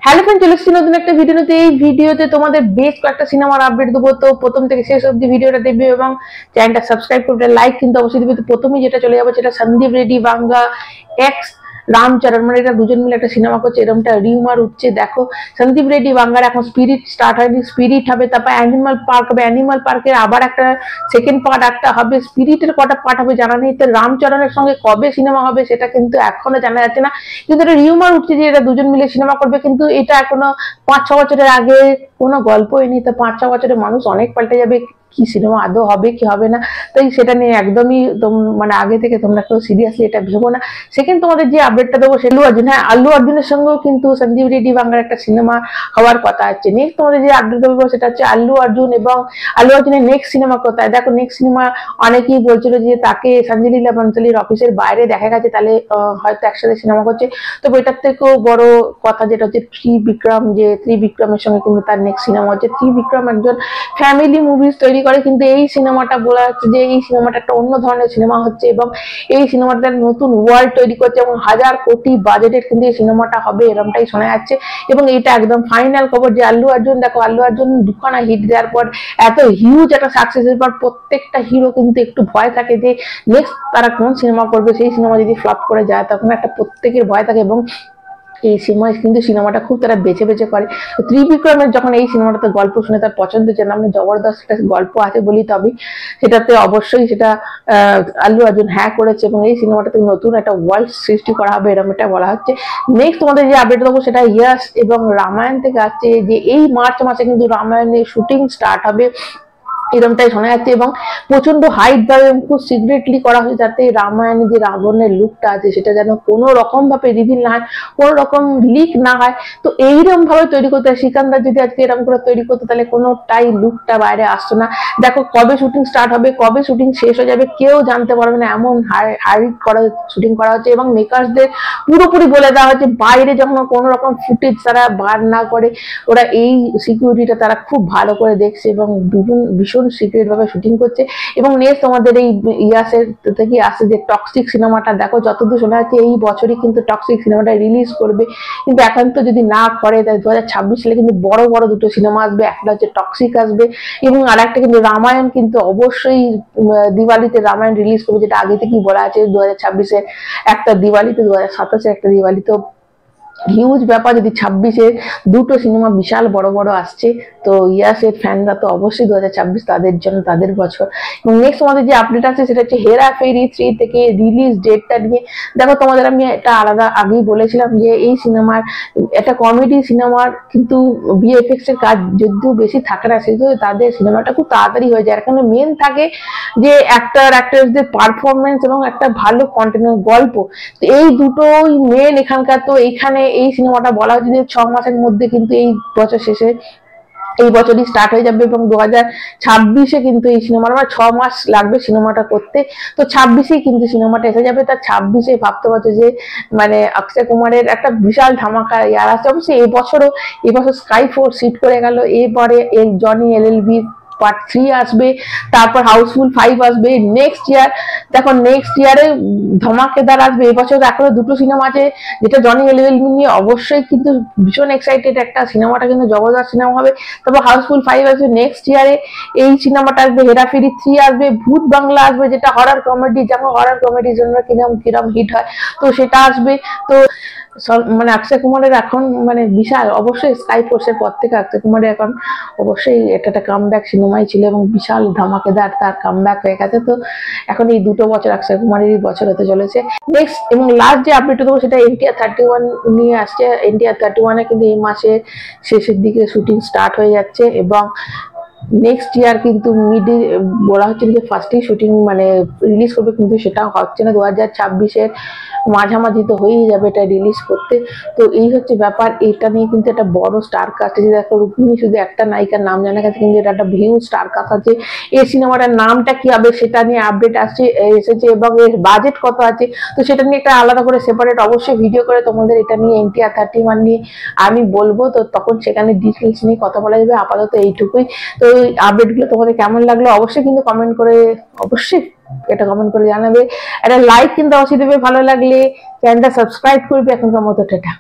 Hello friend, চলে এসেছি নতুন একটা ভিডিওতে। এই ভিডিওতে তোমাদের বেশ কয়েকটা সিনেমার আপডেট দেবো, তো প্রথম থেকে শেষ অবধি ভিডিওটা দেখবে এবং চ্যানেলটা সাবস্ক্রাইব করবে, লাইক কিন্তু অবশ্যই দিবে। তো প্রথমেই যেটা চলে যাবে সেটা সন্দীপ রেড্ডি বাংলা এক্স রামচরণ, মানে এটা দুজন মিলে একটা সিনেমা করছে, এরকমটা রিউমার উঠছে। দেখো সন্দীপ রেড্ডি বাংলার এখন স্পিরিট স্টার্ট হয়নি, স্পিরিট হবে, তারপর অ্যানিমাল পার্ক হবে, অ্যানিমাল পার্কের আবার একটা সেকেন্ড পার্ট একটা হবে, স্পিরিটের কটা পার্ট হবে জানা নেই। তো রামচরণের সঙ্গে কবে সিনেমা হবে সেটা কিন্তু এখনো জানা যাচ্ছে না, কিন্তু এটা রিউমার উঠছে যে এটা দুজন মিলে সিনেমা করবে, কিন্তু এটা এখনো 5-6 বছরের আগে কোনো গল্পই নেই। তো 5-6 বছরে মানুষ অনেক পাল্টে যাবে, কি সিনেমা আদৌ হবে কি হবে না, তাই সেটা নিয়ে একদমই মানে আগে থেকে তোমরা কেউ সিরিয়াসলি এটা ভেবো না। সেকেন্ড তোমাদের যে আপডেটটা দেবো সে আল্লু অর্জুন। হ্যাঁ, আল্লু অর্জুনের সঙ্গেও কিন্তু সন্দীপ রেড্ডি বাংলার একটা সিনেমা হওয়ার কথা আছে। নেক্সট তোমাদের যে আপডেট দেবো সেটা হচ্ছে আল্লু অর্জুন এবং আল্লু অর্জুনের নেক্সট সিনেমা কোথায়। দেখো নেক্সট সিনেমা অনেকেই বলছিল যে তাকে সঞ্জয় লীলা বনসালির অফিসের বাইরে দেখা গেছে, তাহলে হয়তো একসাথে সিনেমা করছে। তো এটার থেকেও বড় কথা যেটা হচ্ছে ত্রিবিক্রম, যে ত্রিবিক্রমের সঙ্গে কিন্তু তার নেক্সট সিনেমা হচ্ছে। ত্রিবিক্রম একজন ফ্যামিলি মুভিজ তৈরি করে, কিন্তু এই সিনেমাটা বলা হচ্ছে যে এই সিনেমাটা একটা অন্য ধরনের সিনেমা হচ্ছে এবং এই সিনেমাটা নতুন ওয়ার্ল্ড তৈরি করছে এবং 1000 কোটি বাজেটের কিন্তু এই সিনেমাটা হবে, এরকমটাই শোনা যাচ্ছে। এবং এটা একদম ফাইনাল খবর যে আল্লু অর্জুন, দেখো আল্লু অর্জুন দুখানা হিট দেওয়ার পর, এত হিউজ একটা সাকসেসের পর প্রত্যেকটা হিরো কিন্তু একটু ভয় থাকে যে নেক্সট তারা কোন সিনেমা করবে, সেই সিনেমা যদি ফ্লপ করে যায় তখন একটা প্রত্যেকের ভয় থাকে। এবং এই সময় কিন্তু সিনেমাটা খুব তারা বেছে বেছে করে। ত্রিবিক্রমের যখন এই সিনেমাটাতে গল্প শুনে তার পছন্দ হচ্ছে না, মানে জবরদস্ত একটা গল্প আছে বলি তবে সেটাতে অবশ্যই সেটা আল্লু অর্জুন হ্যাঁ করেছে এবং এই সিনেমাটাতে নতুন একটা ওয়ার্ল্ড সৃষ্টি করা হবে, এরকম এটা বলা হচ্ছে। নেক্সট তোমাদের যে আপডেট দেবো সেটা ইয়াস এবং রামায়ণ থেকে আসছে যে এই মার্চ মাসে কিন্তু রামায়ণের শুটিং স্টার্ট হবে, এরকমটাই শোনা যাচ্ছে। এবং প্রচন্ড হাইট ভাবে খুব সিক্রেটলি করা হয়েছে, যাতে রামায়ণে যে রাবণের লুকটা আছে সেটা যেন কোনো রকম ভাবে রিভিল না হয়, কোনো রকম লিক না হয়। তো এইরকম ভাবে তৈরি করতে হয়। সিকান্দার যদি আজকে এরকম করে তৈরি করতো তাহলে কোনোটাই লুকটা বাইরে আসতো না। দেখো কবে শুটিং স্টার্ট হবে, কবে শুটিং শেষ হয়ে যাবে কেউ জানতে পারবে না, এমন হাইট করা শুটিং করা হচ্ছে। এবং মেকার্সদের পুরোপুরি বলে দেওয়া হচ্ছে বাইরে যখন কোনো রকম ফুটেজ তারা বার না করে, ওরা এই সিকিউরিটিটা তারা খুব ভালো করে দেখছে এবং ভীষণ সিক্রেট ভাবে শুটিং করছে। এবং নেক্সট তোমাদের এই ইয়াসের থেকে আসছে যে টক্সিক সিনেমাটা, দেখো যতদূর শোনা যাচ্ছে এই বছরই কিন্তু টক্সিক সিনেমাটা রিলিজ করবে, কিন্তু এখন তো যদি না করে তাই 2026 সালে কিন্তু বড় বড় দুটো সিনেমা আসবে, একটা হচ্ছে টক্সিক আসবে এবং আর একটা কিন্তু রামায়ণ কিন্তু অবশ্যই দিওয়ালিতে রামায়ণ রিলিজ করবে, যেটা আগে থেকেই বলা আছে 2026-এ একটা দিওয়ালিতে, 2027-এ একটা দিওয়ালি। তো হিউজ ব্যাপার, যদি 26-এ দুটো সিনেমা বিশাল বড় বড় আসছে, তো ইয়াসের ফ্যানরা তো অবশ্যই 2026 তাদের জন্য তাদের বছর। এবং নেক্সট আমাদের যে আপডেট আছে সেটা হচ্ছে হেরাফেরি 3 থেকে রিলিজ ডেটটা নিয়ে। দেখো তোমাদের আমি এটা আলাদা আগেই বলেছিলাম যে এই সিনেমার একটা কমেডি সিনেমার কিন্তু ভিএফএক্স এর কাজ যদিও বেশি থাকে না, সেহেতু তাদের সিনেমাটা খুব তাড়াতাড়ি হয়ে যায়। এখানে মেন থাকে যে অ্যাক্টরদের পারফরমেন্স এবং একটা ভালো কন্টেন্টের গল্প, তো এই দুটোই মেন এখানকার। তো এইখানে এই সিনেমাটা বলা হচ্ছে যে 6 মাসের মধ্যে কিন্তু এই বছর শেষে, এই বছরই স্টার্ট হয়ে যাবে এবং 2026-এ কিন্তু এই সিনেমাটা, 6 মাস লাগবে সিনেমাটা করতে, তো 26-এই কিন্তু সিনেমাটা এসে যাবে। তার 26-এ ভাবতে পারছো যে মানে অক্ষয় কুমারের একটা বিশাল ধামাকা ইয়ার আসছে। অবশ্যই এবছর স্কাই ফোর্স হিট করে গেল, এরপরে জনি এলএলবি পার্ট 3 আসবে, তারপর হাউসফুল 5 আসবে নেক্সট ইয়ার। দেখো নেক্সট ইয়ারে ধমাকেদার আসবে। এবছর এখনো দুটো সিনেমা আছে, যেটা জনি এলএলবি নিয়ে অবশ্যই কিন্তু ভীষণ এক্সাইটেড, একটা সিনেমাটা কিন্তু জবরদস্ত সিনেমা হবে। তারপর হাউসফুল 5 আসবে নেক্সট ইয়ারে, এই সিনেমাটা আসবে, হেরাফেরি 3 আসবে, ভূত বাংলা আসবে যেটা হরর কমেডি, যেমন হরর কমেডির জন্য কিরম হিট হয়, তো সেটা আসবে। তো মানে অক্ষয় কুমারের এখন মানে বিশাল, অবশ্যই স্কাই ফোর্সের পর থেকে অক্ষয় কুমারের এখন অবশ্যই এটা একটা কামব্যাক সিনেমাই ছিল এবং বিশাল ধামাকেদার তার কামব্যাক হয়ে গেছে। তো এখন এই দুটো বছর অক্ষয় কুমারেরই বছর হতে চলেছে। নেক্সট এবং লাস্ট যে আপডেট দেবো সেটা NTR 31 নিয়ে আসছে। NTR 31-এ কিন্তু এই মাসের শেষের দিকে শুটিং স্টার্ট হয়ে যাচ্ছে এবং নেক্সট ইয়ার কিন্তু মিডে বলা হচ্ছে যে ফার্স্টেই শুটিং মানে রিলিজ করবে, কিন্তু সেটা হচ্ছে না, 2026-এর মাঝামাঝি তো হয়েই যাবে এটা রিলিজ করতে। তো এই হচ্ছে ব্যাপার, এটা নিয়ে কিন্তু একটা বড় স্টার কাস্ট আছে। দেখো রুক্মিণী শুধু একটা নায়িকার নাম জানা গেছে, কিন্তু এটা একটা হিউজ স্টার কাস্ট আছে। এই সিনেমাটার নামটা কি হবে সেটা নিয়ে আপডেট এসেছে এবং এর বাজেট কত আছে, তো সেটা নিয়ে একটা আলাদা করে সেপারেট অবশ্যই ভিডিও করে তোমাদের এটা নিয়ে NTR 31 নিয়ে আমি বলবো, তো তখন সেখানে ডিটেলস নিয়ে কথা বলা যাবে। আপাতত এইটুকুই। তো আপডেটগুলো তোমাদের কেমন লাগলো অবশ্যই কিন্তু কমেন্ট করে জানাবে। একটা লাইক কিন্তু অবশ্যই দেবে ভালো লাগলে, চ্যানেলটা সাবস্ক্রাইব করবে। এখনকার মতো টাটা।